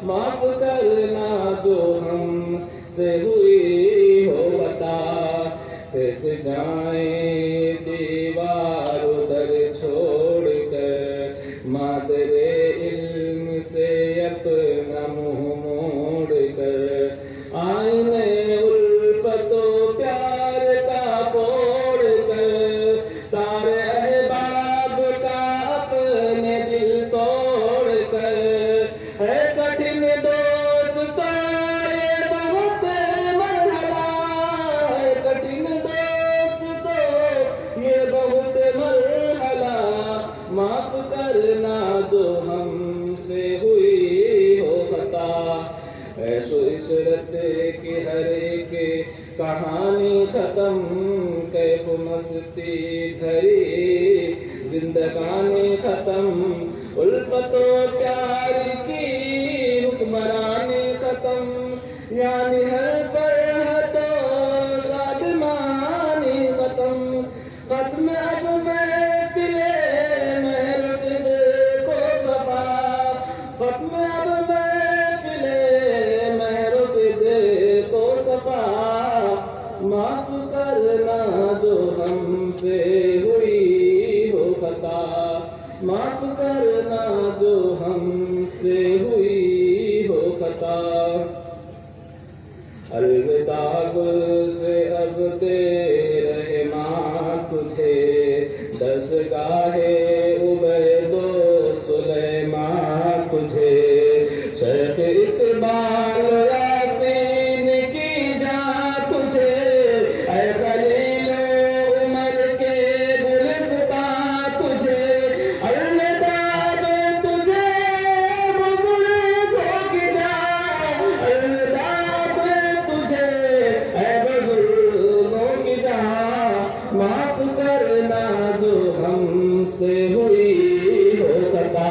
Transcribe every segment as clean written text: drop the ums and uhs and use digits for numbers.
माफ करना जो हमसे हुई हो खता। कैसे जाए दीवार उधर छोड़ कर, माँ तेरे इल्म से अपना मुँह मोड़ कर। आईने उल्फतो प्यार का फोड़ कर, सारे अहबाब का अपने दिल तोड़ कर। है कठिन दोस्त ये बहुत मरहला, है कठिन दोस्त ये बहुत मरहला। माफ करना जो हमसे हुई हो खता। ऐसो इसरत की हर एक कहानी खत्म, कैफ मस्ती धरी जिंदगानी खत्म। उल्फतो प्यार की हुक्मरानी खत्म, यानी हर पर तो सादमानी खत्म। खत्म अब मैं पिले मैं रसीद को सफा, खत्म अब मैं पिले मैं रसीद को सफा। माफ करना जो हमसे हुई हो खता, माफ करना जो हमसे हुई हो खता। अलविदा से अब दे रहे माँ तुझे, दरगाहे उबैदो सुलेमान तुझे। शेख इकबाल यासीन की जा तुझे, ऐ खलील उमर के गुलिस्तां तुझे। अलविदा तुझे बुजुर्गों की जा, अलविदा तुझे ऐ बुजुर्गों की जा। माफ करना जो हमसे हुई हो खता,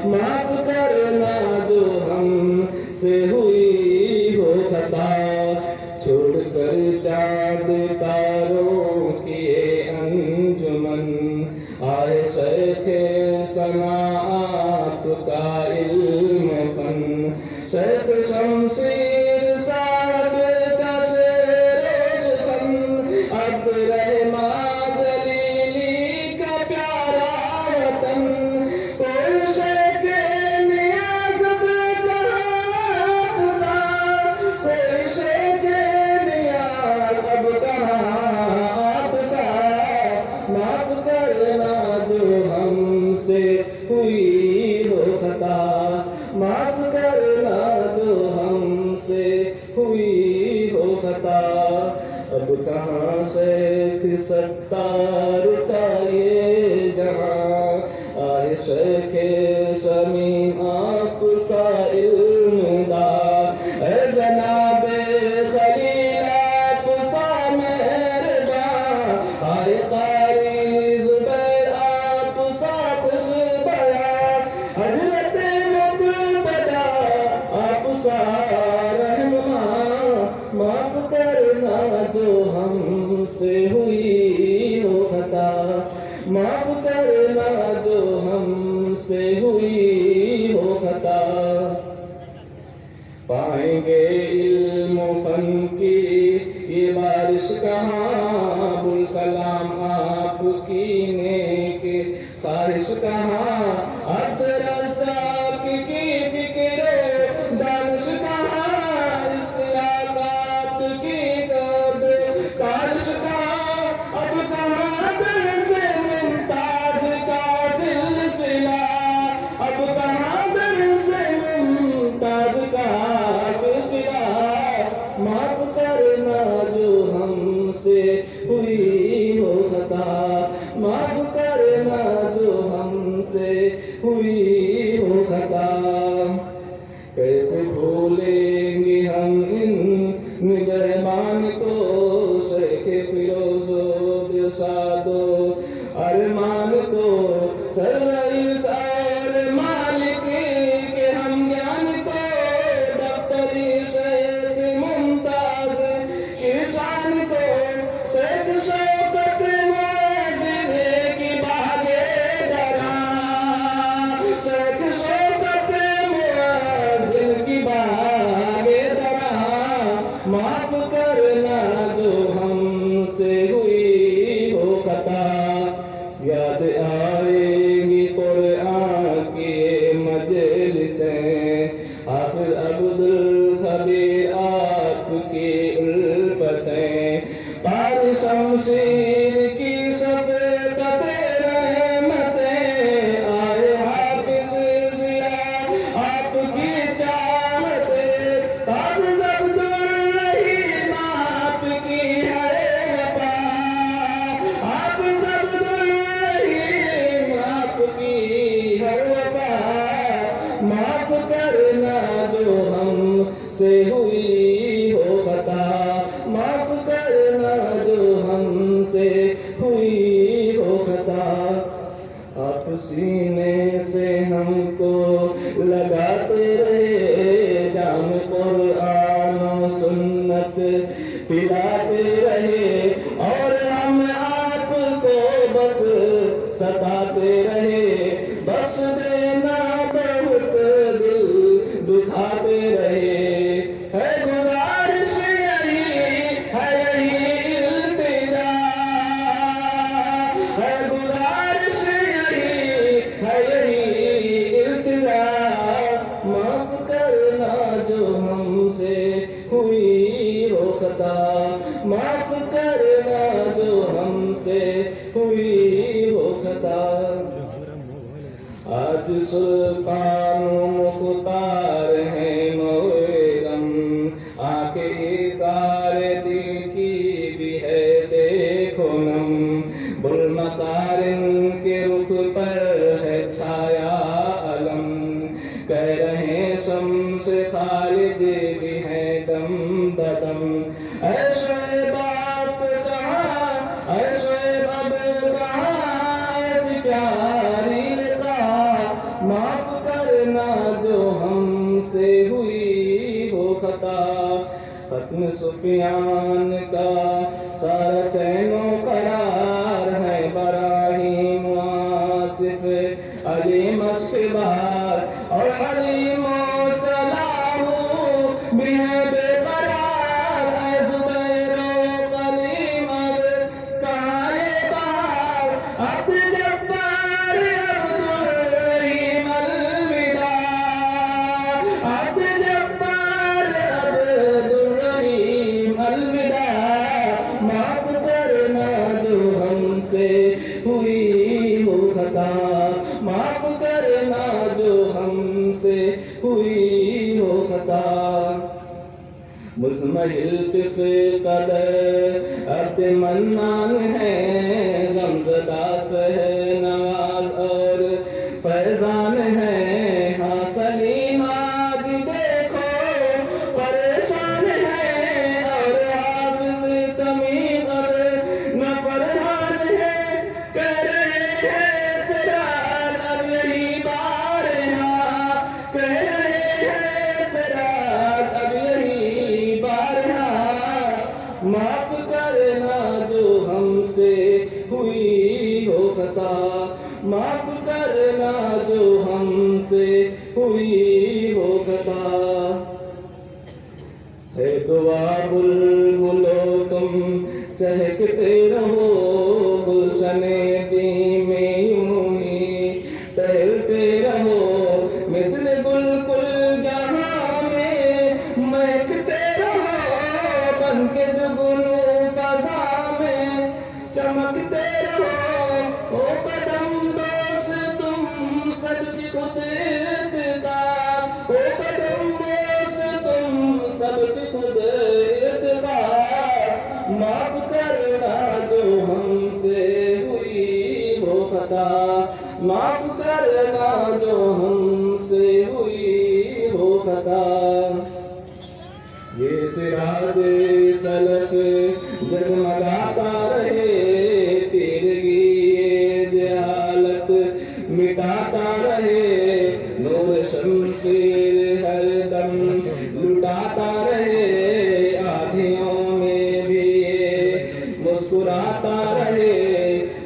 माफ करना जो हमसे हुई हो खता। छोड़कर चाँद तारों की ये अंजुमन, आए शेखे सना आपका इल्म फन। शेख शमशीर साहब का शेरो सुखन, अब्दुर्रहमान जलीली का प्यारा वतन। कोई शेख नियाज़त कहाँ पुसा, कोई शेख नियाज़ अब कहाँ पुसा। माफ करना जो हमसे हुई हो खता, माफ करना जो हमसे हुई हो खता। अब कहाँ से सत्तार का ये जहाँ, आए शेखे शमीम आप सा इल्मदा। ऐ जनाबे खलील आप सा मेहरबान, आए कारी ज़ुबैर आप सा खुशबयान। हज़रत मुक़्तदा आप सा रहनुमा। माफ करना जो हमसे हुई हो खता, माफ करना जो हमसे हुई हो खता। पाएंगे इल्म फन की ये बारिश कहाँ, बुल कलाम आपकी नेक ख्वाहिश कहाँ। अब्दुर्रज़्ज़ाक़ की फिक्र दानिश कहाँ, इश्तियाक़ात की कब्र कारिश कहाँ। अब कहाँ दिल से मुमताज़ का सिलसिला, अब कहाँ दिल से मुमताज़ का सिलसिला। माफ करना जो हमसे हुई हो खता, माफ करना जो हमसे हुई हो खता। कैसे भूलेंगे हम इन निगहबान को, शेख फिरोज़ो दिलशादो अरमान को। सरवरीस और मालिक के हम ज्ञान को, दफ्तरी शेख मुमताज़ की शान को। शेख शौकत मोहद्दिन की बागे दरा, शेख शौकत मोहद्दिन आप सीने से हमको लगाते रहे, जाम कुरान और सुन्नत पिलाते रहे, और हम आपको बस सताते रहे। बस देना बहुत दिल दुखाते रहे। है गुजारिश यही, है यही इल्तिजा, है गुजारिश यही, है यही इल्तिजा। माफ करना जो हमसे हुई हो खता, माफ करना जो हमसे हुई हो खता। आज सुल्तान मुख्तार है मोरम, आंखें तार दिल की भी है देखो नम। बुलमकारिन के रुख पर है छाया अलम, कह रहे शम्स खालिद भी है दम बदम। ऐसे बाप कहाँ, ऐसे अब कहाँ, ऐसी प्यारी माफ करना जो हमसे हुई हो खता। खत्म सुफियान का सारा चैनो करार है, बराहीम आसिफ अली मस्किबार, और हलीम सलाहू भी है बेकरार। है जुबैर कलीम अब कहाँ ये बार, अब जब्बार अब्दुर्रहीम अलविदा, अब जब्बार अब्दुर्रहीम अलविदा। माफ करना जो हमसे हुई हो खता, माफ करना जो हमसे हुई हो खता। मुज़महिल किस कदर अब मन्नान है, गमज़दा है नवाज और फैजान है। हाँ सलीमा भी देखो परेशान है, और हाफ़िज़ तमीम अब न फरहान है। कह रहे हैं सिराज अब यही बार यहाँ, कह रहे हैं सिराज अब यही बार यहाँ। माफ करना जो हमसे हुई हो खता, माफ करना जो हमसे हुई हो खता। है दुआ बुलबुलो तुम चहकते रहो, गुलशने दी में यूं ही टहलते रहो। मिस्र गुलकुल जहाँ में महकते रहो, बनके जुगनू फज़ा में चमकते रहो। ओ कदम दोस्त तुम सबकी खुद इत्तिदा, ओ कदम दोस्त तुम सबकी खुद इत्तिदा। माफ करना जो हमसे हुई हो खता, माफ करना जो हमसे हुई हो खता। ये सिराज सलक जगमगाता रहे, तीरगी ये जहालत मिटाता रहे। नूर शमशीर हरदम लुटाता रहे, आँधियों में भी ये मुस्कुराता रहे।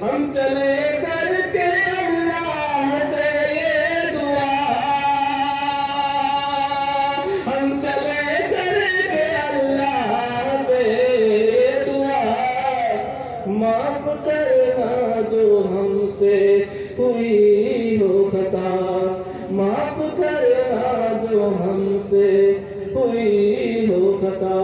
हम चले करके अल्लाह से ये दुआ, हम चले करके अल्लाह से दुआ। माफ करना जो हमसे हुई हो खता, माफ करना जो हमसे हुई हो खता।